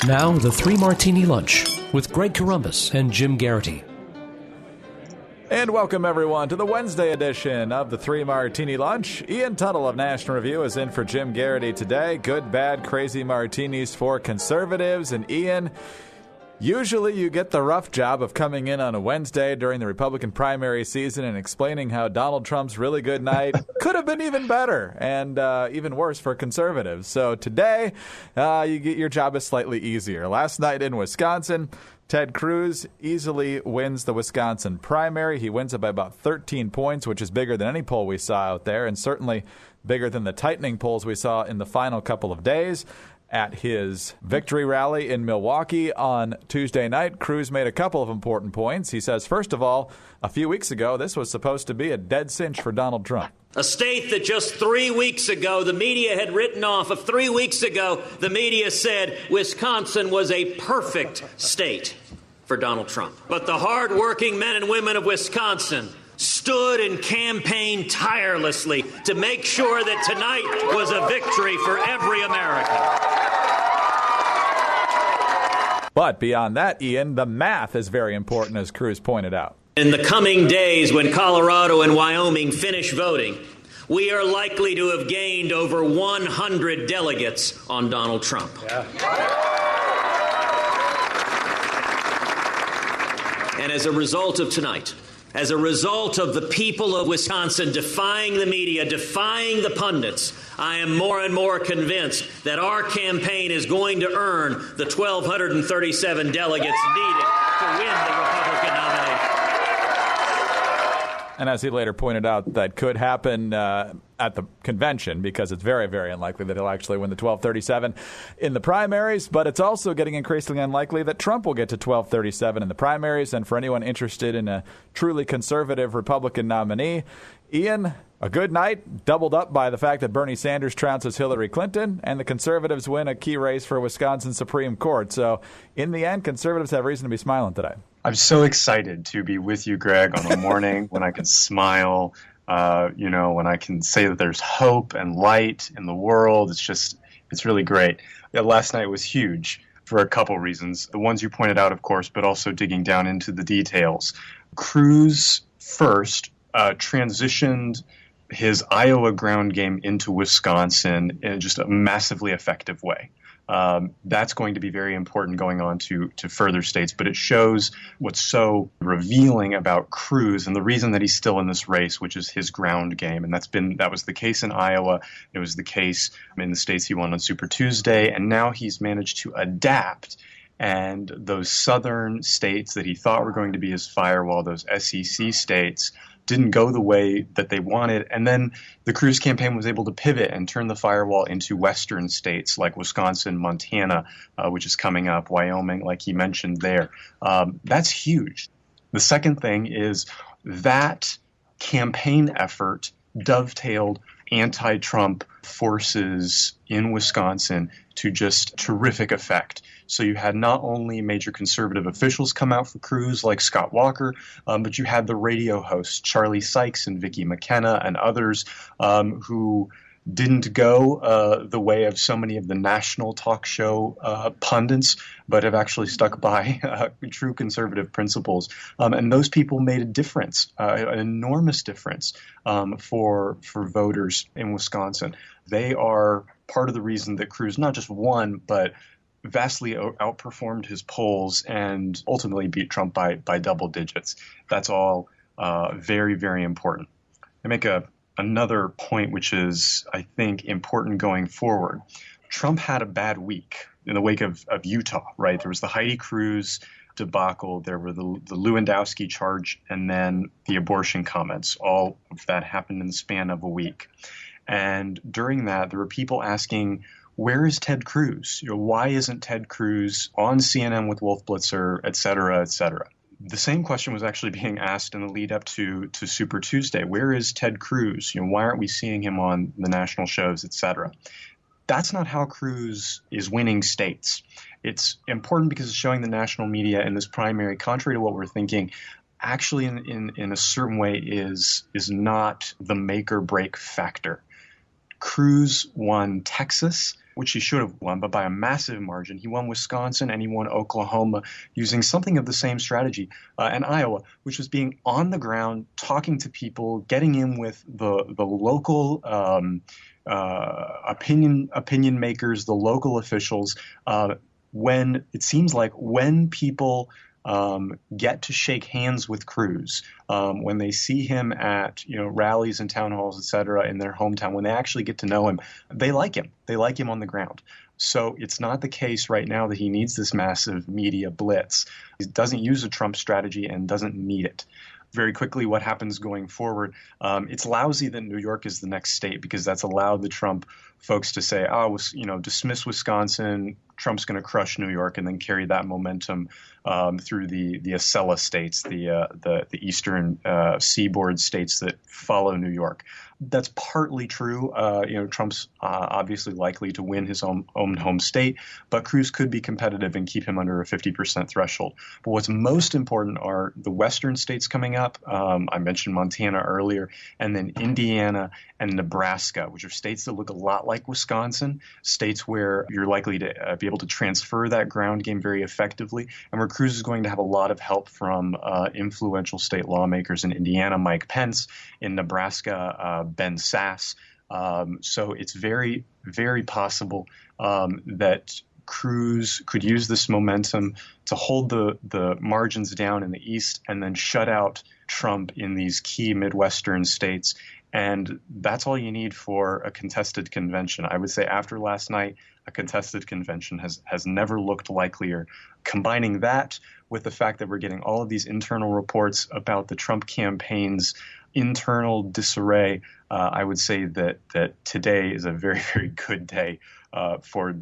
Now, the Three Martini Lunch with Greg Corombos and Jim Garrity. And welcome, everyone, to the Wednesday edition of the Three Martini Lunch. Ian Tuttle of National Review is in for Jim Garrity today. Good, bad, crazy martinis for conservatives. And Ian, usually you get the rough job of coming in on a Wednesday during the Republican primary season and explaining how Donald Trump's really good night could have been even better and even worse for conservatives. So today, your job is slightly easier. Last night in Wisconsin, Ted Cruz easily wins the Wisconsin primary. He wins it by about 13 points, which is bigger than any poll we saw out there, and certainly bigger than the tightening polls we saw in the final couple of days. At his victory rally in Milwaukee on Tuesday night, Cruz made a couple of important points. He says, first of all, a few weeks ago, this was supposed to be a dead cinch for Donald Trump. A state that just 3 weeks ago the media had written off. 3 weeks ago, the media said Wisconsin was a perfect state for Donald Trump. But the hardworking men and women of Wisconsin stood and campaigned tirelessly to make sure that tonight was a victory for every American. But beyond that, Ian, the math is very important, as Cruz pointed out. In the coming days, when Colorado and Wyoming finish voting, we are likely to have gained over 100 delegates on Donald Trump. Yeah. And as a result of tonight, as a result of the people of Wisconsin defying the media, defying the pundits, I am more and more convinced that our campaign is going to earn the 1,237 delegates needed to win the Republican nomination. And as he later pointed out, that could happen at the convention because it's very, very unlikely that he'll actually win the 1237 in the primaries. But it's also getting increasingly unlikely that Trump will get to 1237 in the primaries. And for anyone interested in a truly conservative Republican nominee, Ian, a good night, doubled up by the fact that Bernie Sanders trounces Hillary Clinton, and the conservatives win a key race for Wisconsin Supreme Court. So in the end, conservatives have reason to be smiling today. I'm so excited to be with you, Greg, on a morning when I can smile, when I can say that there's hope and light in the world. It's really great. Yeah, last night was huge for a couple reasons. The ones you pointed out, of course, but also digging down into the details. Cruz first transitioned his Iowa ground game into Wisconsin in just a massively effective way. That's going to be very important going on to further states, but it shows what's so revealing about Cruz and the reason that he's still in this race, which is his ground game. And that was the case in Iowa. It was the case in the states he won on Super Tuesday. And now he's managed to adapt. And those southern states that he thought were going to be his firewall, those SEC states, didn't go the way that they wanted. And then the Cruz campaign was able to pivot and turn the firewall into western states like Wisconsin, Montana, which is coming up, Wyoming, like he mentioned there. That's huge. The second thing is that campaign effort dovetailed anti-Trump forces in Wisconsin to just terrific effect. So you had not only major conservative officials come out for Cruz like Scott Walker, but you had the radio hosts Charlie Sykes and Vicki McKenna and others who didn't go the way of so many of the national talk show pundits, but have actually stuck by true conservative principles. And those people made a difference, an enormous difference for voters in Wisconsin. They are part of the reason that Cruz not just won, but vastly outperformed his polls and ultimately beat Trump by double digits. That's all very, very important. I make another point, which is, I think, important going forward. Trump had a bad week in the wake of Utah, right? There was the Heidi Cruz debacle, there were the Lewandowski charge, and then the abortion comments. All of that happened in the span of a week. And during that, there were people asking, where is Ted Cruz? Why isn't Ted Cruz on CNN with Wolf Blitzer, et cetera, et cetera? The same question was actually being asked in the lead up to Super Tuesday. Where is Ted Cruz? Why aren't we seeing him on the national shows, et cetera? That's not how Cruz is winning states. It's important because it's showing the national media in this primary, contrary to what we're thinking, actually in a certain way is not the make or break factor. Cruz won Texas, which he should have won, but by a massive margin. He won Wisconsin and he won Oklahoma using something of the same strategy, and Iowa, which was being on the ground, talking to people, getting in with the local opinion makers, the local officials. When it seems like when people get to shake hands with Cruz, when they see him at rallies and town halls, et cetera, in their hometown, when they actually get to know him, they like him. They like him on the ground. So it's not the case right now that he needs this massive media blitz. He doesn't use a Trump strategy and doesn't need it. Very quickly, what happens going forward? It's lousy that New York is the next state because that's allowed the Trump folks to say, dismiss Wisconsin, Trump's going to crush New York, and then carry that momentum through the Acela states, the eastern seaboard states that follow New York. That's partly true. Trump's obviously likely to win his own home state, but Cruz could be competitive and keep him under a 50% threshold. But what's most important are the western states coming up. I mentioned Montana earlier, and then Indiana and Nebraska, which are states that look a lot like Wisconsin, states where you're likely to be able to transfer that ground game very effectively, and where Cruz is going to have a lot of help from influential state lawmakers in Indiana, Mike Pence, in Nebraska, Ben Sass. So it's very, very possible that Cruz could use this momentum to hold the margins down in the East and then shut out Trump in these key Midwestern states. And that's all you need for a contested convention. I would say after last night, a contested convention has never looked likelier. Combining that with the fact that we're getting all of these internal reports about the Trump campaign's internal disarray, I would say that today is a very, very good day for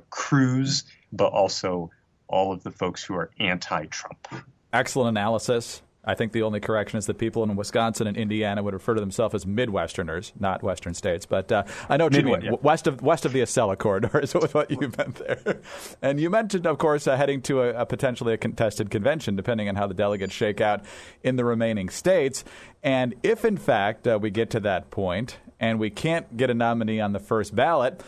Cruz, but also all of the folks who are anti-Trump. Excellent analysis. I think the only correction is that people in Wisconsin and Indiana would refer to themselves as Midwesterners, not Western states. But I know what you mean. Yeah. West of the Acela corridor is what you meant there. And you mentioned, of course, heading to a potentially a contested convention, depending on how the delegates shake out in the remaining states. And if, in fact, we get to that point and we can't get a nominee on the first ballot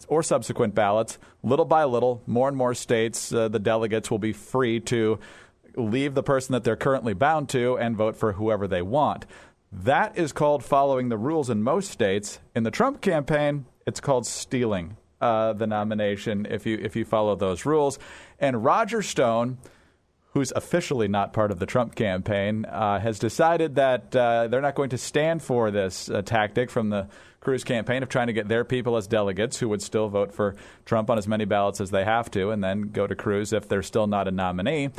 or subsequent ballots, little by little, more and more states, the delegates will be free to leave the person that they're currently bound to and vote for whoever they want. That is called following the rules in most states. In the Trump campaign, it's called stealing the nomination if you follow those rules. And Roger Stone, who's officially not part of the Trump campaign, has decided that they're not going to stand for this tactic from the Cruz campaign of trying to get their people as delegates who would still vote for Trump on as many ballots as they have to and then go to Cruz if they're still not a nominee.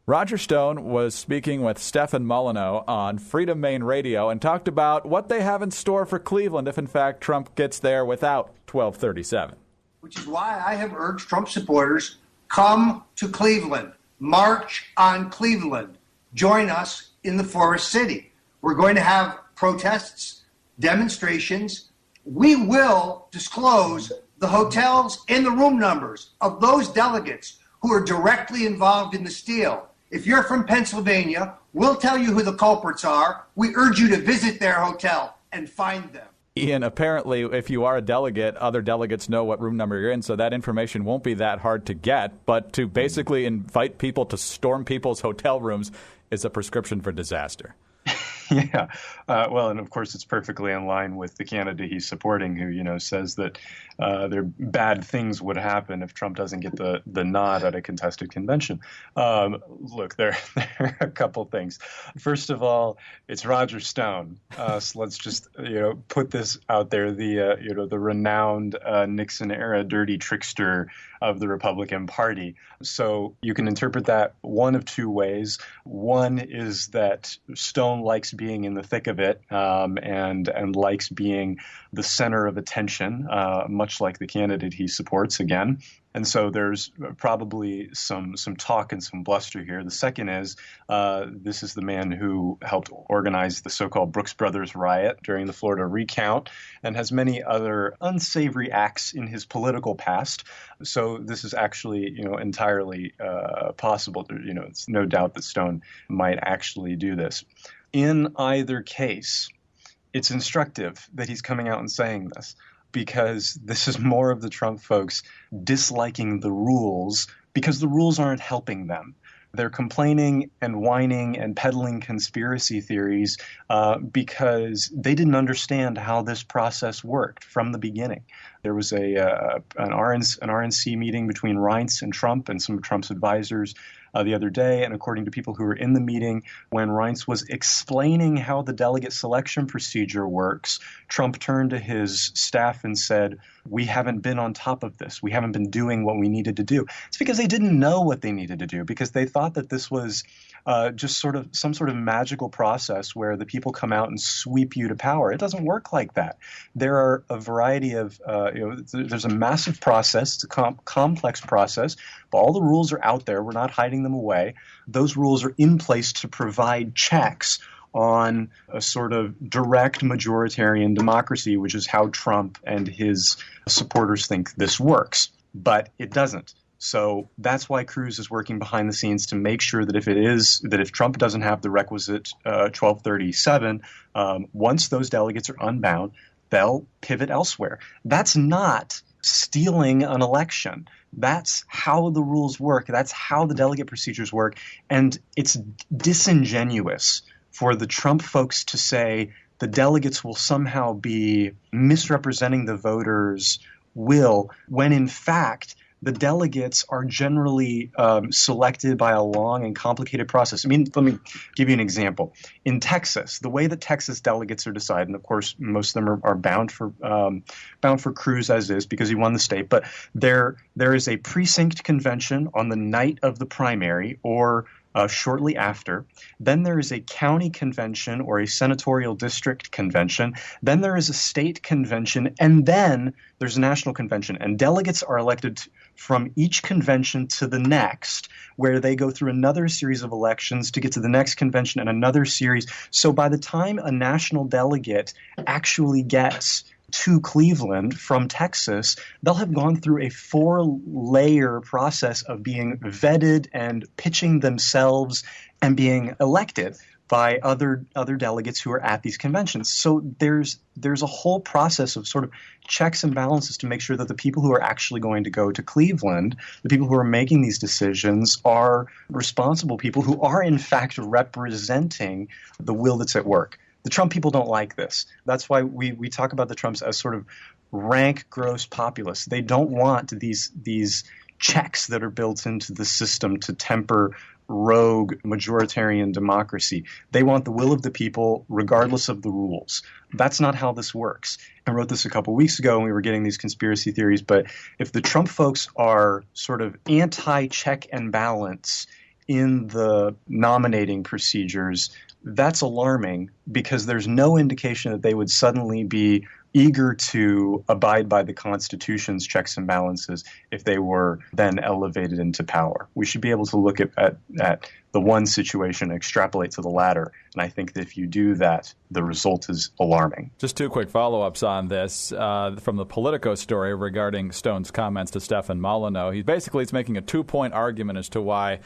Roger Stone was speaking with Stefan Molyneux on Freedom Maine Radio and talked about what they have in store for Cleveland if, in fact, Trump gets there without 1237. Which is why I have urged Trump supporters, come to Cleveland, march on Cleveland, join us in the Forest City. We're going to have protests, demonstrations. We will disclose the hotels and the room numbers of those delegates who are directly involved in the steal. If you're from Pennsylvania, we'll tell you who the culprits are. We urge you to visit their hotel and find them. Ian, apparently, if you are a delegate, other delegates know what room number you're in, so that information won't be that hard to get. But to basically invite people to storm people's hotel rooms is a prescription for disaster. Yeah. Well, and of course, it's perfectly in line with the candidate he's supporting who, says that bad things would happen if Trump doesn't get the nod at a contested convention. Look, there are a couple things. First of all, it's Roger Stone. So let's just, put this out there. The renowned Nixon era dirty trickster of the Republican Party. So you can interpret that one of two ways. One is that Stone likes being in the thick of it and likes being the center of attention, much like the candidate he supports again. And so there's probably some talk and some bluster here. The second is this is the man who helped organize the so-called Brooks Brothers riot during the Florida recount and has many other unsavory acts in his political past. So this is actually, entirely possible. It's no doubt that Stone might actually do this. In either case, it's instructive that he's coming out and saying this, because this is more of the Trump folks disliking the rules because the rules aren't helping them. They're complaining and whining and peddling conspiracy theories because they didn't understand how this process worked from the beginning. There was an RNC meeting between Reince and Trump and some of Trump's advisors the other day. And according to people who were in the meeting, when Reince was explaining how the delegate selection procedure works, Trump turned to his staff and said, "We haven't been on top of this. We haven't been doing what we needed to do." It's because they didn't know what they needed to do, because they thought that this was just sort of some sort of magical process where the people come out and sweep you to power. It doesn't work like that. There are a variety of, there's a massive process. It's a complex process, but all the rules are out there. We're not hiding them away. Those rules are in place to provide checks on a sort of direct majoritarian democracy, which is how Trump and his supporters think this works. But it doesn't. So that's why Cruz is working behind the scenes to make sure that if Trump doesn't have the requisite 1237, once those delegates are unbound, they'll pivot elsewhere. That's not stealing an election. That's how the rules work. That's how the delegate procedures work. And it's disingenuous for the Trump folks to say the delegates will somehow be misrepresenting the voters' will, when in fact the delegates are generally selected by a long and complicated process. I mean, let me give you an example. In Texas, the way that Texas delegates are decided, and of course most of them are bound for Cruz as is because he won the state, but there is a precinct convention on the night of the primary or shortly after. Then there is a county convention or a senatorial district convention. Then there is a state convention, and then there's a national convention. And delegates are elected from each convention to the next, where they go through another series of elections to get to the next convention and another series. So by the time a national delegate actually gets to Cleveland from Texas, they'll have gone through a 4-layer process of being vetted and pitching themselves and being elected by other delegates who are at these conventions. So there's a whole process of sort of checks and balances to make sure that the people who are actually going to go to Cleveland, the people who are making these decisions, are responsible people who are in fact representing the will that's at work. The Trump people don't like this. That's why we talk about the Trumps as sort of rank gross populists. They don't want these checks that are built into the system to temper rogue majoritarian democracy. They want the will of the people regardless of the rules. That's not how this works. I wrote this a couple weeks ago when we were getting these conspiracy theories, but if the Trump folks are sort of anti-check and balance in the nominating procedures, that's alarming because there's no indication that they would suddenly be eager to abide by the Constitution's checks and balances if they were then elevated into power. We should be able to look at the one situation, extrapolate to the latter. And I think that if you do that, the result is alarming. Just 2 quick follow-ups on this from the Politico story regarding Stone's comments to Stefan Molyneux. He's making a 2-point argument as to why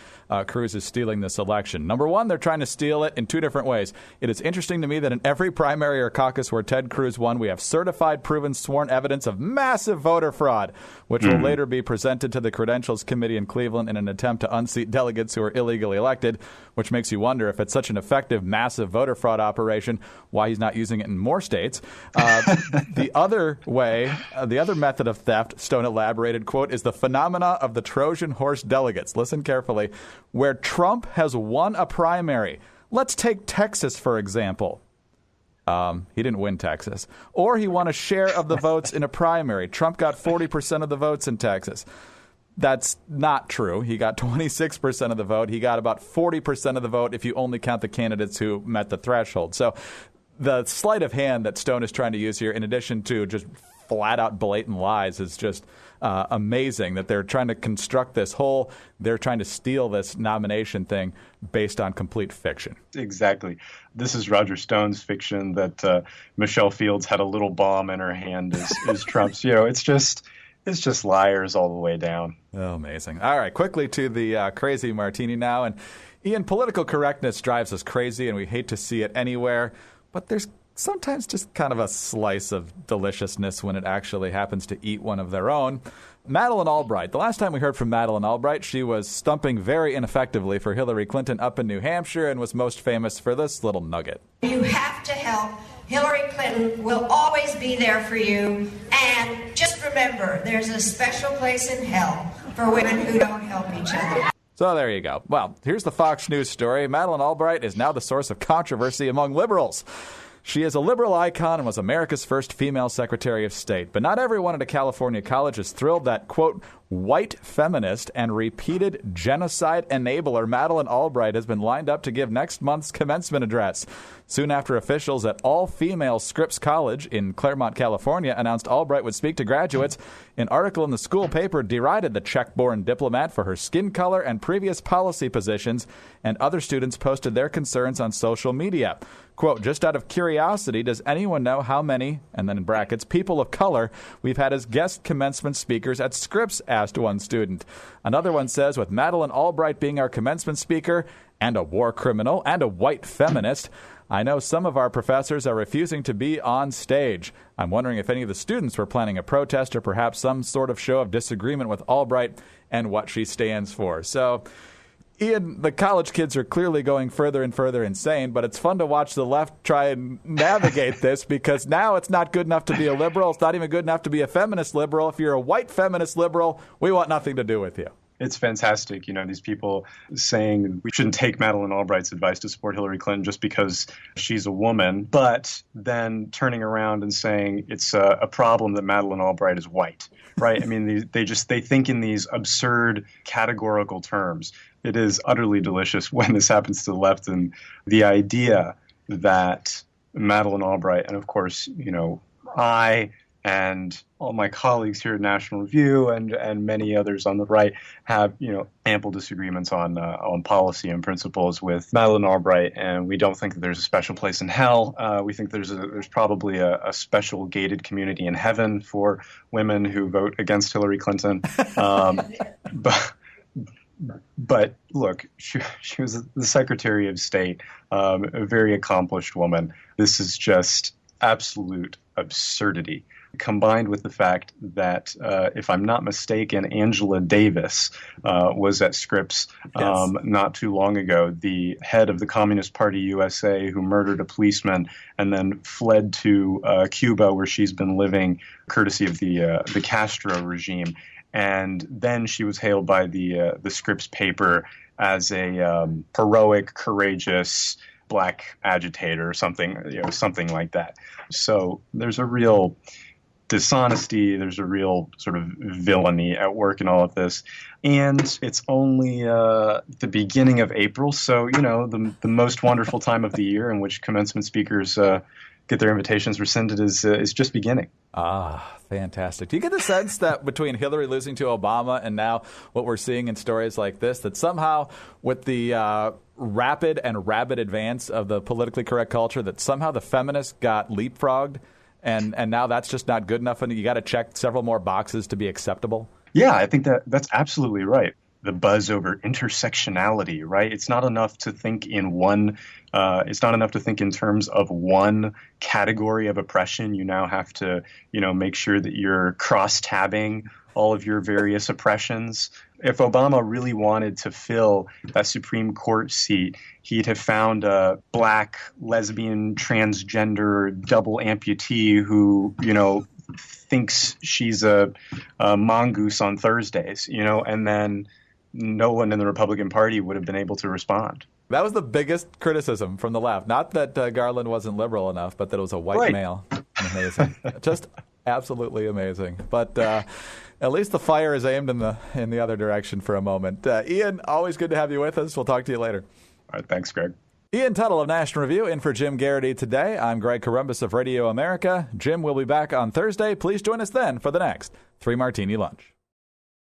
Cruz is stealing this election. Number one, they're trying to steal it in 2 different ways. It is interesting to me that in every primary or caucus where Ted Cruz won, we have certified, proven, sworn evidence of massive voter fraud, which will later be presented to the Credentials Committee in Cleveland in an attempt to unseat delegates who are illegally elected, which makes you wonder if it's such an effective, massive voter fraud operation, why he's not using it in more states. The other way, the other method of theft, Stone elaborated, quote, is the phenomena of the Trojan horse delegates. Listen carefully. Where Trump has won a primary. Let's take Texas, for example. He didn't win Texas. Or he won a share of the votes in a primary. Trump got 40% of the votes in Texas. That's not true. He got 26% of the vote. He got about 40% of the vote if you only count the candidates who met the threshold. So the sleight of hand that Stone is trying to use here, in addition to just flat-out blatant lies, is just amazing that they're trying to construct they're trying to steal this nomination thing based on complete fiction. Exactly. This is Roger Stone's fiction that Michelle Fields had a little bomb in her hand as Trump's. It's just liars all the way down. Oh, amazing. All right, quickly to the crazy Martini now. And Ian, political correctness drives us crazy, and we hate to see it anywhere. But there's sometimes just kind of a slice of deliciousness when it actually happens to eat one of their own. Madeleine Albright. The last time we heard from Madeleine Albright, she was stumping very ineffectively for Hillary Clinton up in New Hampshire and was most famous for this little nugget. You have to help. Hillary Clinton will always be there for you. And just remember, there's a special place in hell for women who don't help each other. So there you go. Well, here's the Fox News story. Madeleine Albright is now the source of controversy among liberals. She is a liberal icon and was America's first female Secretary of State. But not everyone at a California college is thrilled that, quote, white feminist and repeated genocide enabler Madeleine Albright has been lined up to give next month's commencement address. Soon after officials at all-female Scripps College in Claremont, California, announced Albright would speak to graduates, an article in the school paper derided the Czech-born diplomat for her skin color and previous policy positions, and other students posted their concerns on social media. Quote, just out of curiosity, does anyone know how many, and then in brackets, people of color we've had as guest commencement speakers at Scripps, asked one student. Another one says, with Madeleine Albright being our commencement speaker, and a war criminal, and a white feminist, I know some of our professors are refusing to be on stage. I'm wondering if any of the students were planning a protest or perhaps some sort of show of disagreement with Albright and what she stands for. So, Ian, the college kids are clearly going further and further insane, but it's fun to watch the left try and navigate this because now it's not good enough to be a liberal. It's not even good enough to be a feminist liberal. If you're a white feminist liberal, we want nothing to do with you. It's fantastic, these people saying we shouldn't take Madeleine Albright's advice to support Hillary Clinton just because she's a woman, but then turning around and saying it's a problem that Madeleine Albright is white, right? I mean, they think in these absurd categorical terms. It is utterly delicious when this happens to the left, and the idea that Madeleine Albright, and of course, I and all my colleagues here at National Review and many others on the right have, ample disagreements on policy and principles with Madeleine Albright, and we don't think that there's a special place in hell. We think there's probably a special gated community in heaven for women who vote against Hillary Clinton. But look, she was the Secretary of State, a very accomplished woman. This is just absolute absurdity, combined with the fact that, if I'm not mistaken, Angela Davis was at Scripps not too long ago, the head of the Communist Party USA who murdered a policeman and then fled to Cuba, where she's been living courtesy of the Castro regime. And then she was hailed by the Scripps paper as a heroic, courageous black agitator or something like that. So there's a real dishonesty, there's a real sort of villainy at work in all of this. And it's only the beginning of April, so, the most wonderful time of the year in which commencement speakers get their invitations rescinded is just beginning. Ah, fantastic. Do you get the sense that between Hillary losing to Obama and now what we're seeing in stories like this, that somehow with the rapid and rabid advance of the politically correct culture, that somehow the feminists got leapfrogged and now that's just not good enough and you got to check several more boxes to be acceptable? Yeah, I think that's absolutely right. The buzz over intersectionality, right? It's not enough to think in one. It's not enough to think in terms of one category of oppression. You now have to, make sure that you're cross-tabbing all of your various oppressions. If Obama really wanted to fill that Supreme Court seat, he'd have found a black, lesbian, transgender, double amputee who, thinks she's a mongoose on Thursdays, and then no one in the Republican Party would have been able to respond. That was the biggest criticism from the left. Not that Garland wasn't liberal enough, but that it was a white male. Amazing. Just absolutely amazing. But at least the fire is aimed in the other direction for a moment. Ian, always good to have you with us. We'll talk to you later. All right. Thanks, Greg. Ian Tuttle of National Review in for Jim Garrity today. I'm Greg Corombos of Radio America. Jim will be back on Thursday. Please join us then for the next 3 Martini Lunch.